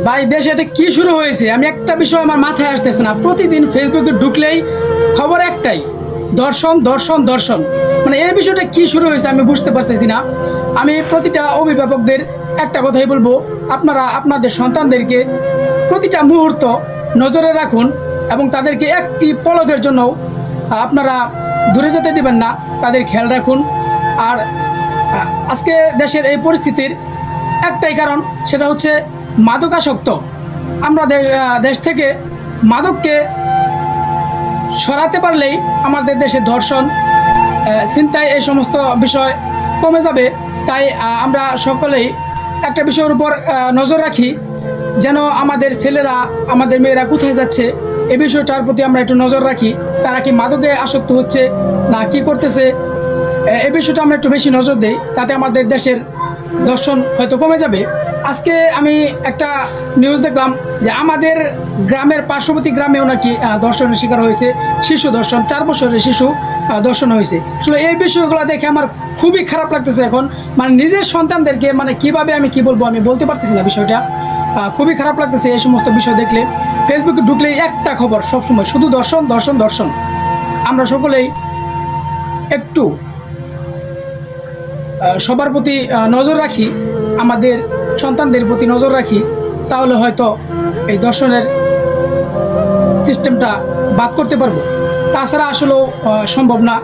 ভাই দেশে এটা কি শুরু হয়েছে, আমি একটা বিষয় আমার মাথায় আসতেছে না। প্রতিদিন ফেসবুকে ঢুকলেই খবর একটাই, ধর্ষণ ধর্ষণ ধর্ষণ। মানে এই বিষয়টা কি শুরু হয়েছে আমি বুঝতে পারতেছি না। আমি প্রতিটা অভিভাবকদের একটা কথাই বলবো, আপনারা আপনাদের সন্তানদেরকে প্রতিটা মুহূর্ত নজরে রাখুন এবং তাদেরকে একটি পলকের জন্য আপনারা দূরে যেতে দিবেন না, তাদের খেয়াল রাখুন। আর আজকে দেশের এই পরিস্থিতির একটাই কারণ, সেটা হচ্ছে মাদকাসক্ত। আমরা দেশ থেকে মাদককে সরাতে পারলেই আমাদের দেশে ধর্ষণ, ছিনতাই এই সমস্ত বিষয় কমে যাবে। তাই আমরা সকলেই একটা বিষয়ের উপর নজর রাখি, যেন আমাদের ছেলেরা আমাদের মেয়েরা কোথায় যাচ্ছে এই বিষয়টার প্রতি আমরা একটু নজর রাখি। তারা কি মাদকে আসক্ত হচ্ছে না কি করতেছে, এই বিষয়টা আমরা একটু বেশি নজর দিই, তাতে আমাদের দেশের ধর্ষণ হয়তো কমে যাবে। আজকে আমি একটা নিউজ দেখলাম যে আমাদের গ্রামের পার্শ্ববর্তী গ্রামেও নাকি ধর্ষণের শিকার হয়েছে, শিশু ধর্ষণ, 4 বছরের শিশু ধর্ষণ হয়েছে। আসলে এই বিষয়গুলো দেখে আমার খুবই খারাপ লাগতেছে এখন। মানে নিজের সন্তানদেরকে মানে কিভাবে আমি কি বলবো আমি বলতে পারতেছি না। বিষয়টা খুবই খারাপ লাগতেছে এই সমস্ত বিষয় দেখলে। ফেসবুকে ঢুকলেই একটা খবর সবসময় শুধু ধর্ষণ ধর্ষণ ধর্ষণ। আমরা সকলেই একটু সবার প্রতি নজর রাখি, আমাদের সন্তানদের প্রতি নজর রাখি, তাহলে হয়তো এই দর্শনের সিস্টেমটা বাদ করতে পারবো। তাছাড়া আসলেও সম্ভব না।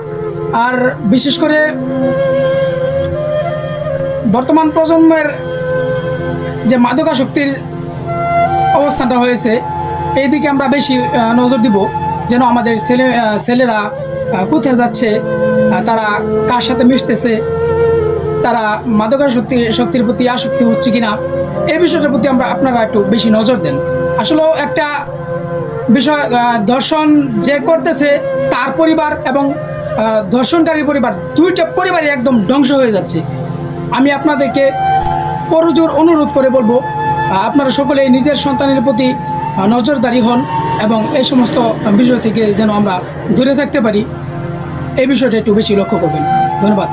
আর বিশেষ করে বর্তমান প্রজন্মের যে মাদকাসক্তির অবস্থানটা হয়েছে, এই দিকে আমরা বেশি নজর দিব, যেন আমাদের ছেলেরা কোথায় যাচ্ছে, তারা কার সাথে মিশতেছে, তারা মাদকাসক্তির প্রতি আসক্তি হচ্ছে কিনা, এই বিষয়টার প্রতি আপনারা একটু বেশি নজর দেন। আসলেও একটা বিষয়, ধর্ষণ যে করতেছে তার পরিবার এবং ধর্ষণকারীর পরিবার, দুইটা পরিবারই একদম ধ্বংস হয়ে যাচ্ছে। আমি আপনাদেরকে করজোর অনুরোধ করে বলবো, আপনারা সকলেই নিজের সন্তানের প্রতি নজরদারি হন এবং এই সমস্ত বিষয় থেকে যেন আমরা দূরে থাকতে পারি, এই বিষয়টা একটু বেশি লক্ষ্য করবেন। ধন্যবাদ।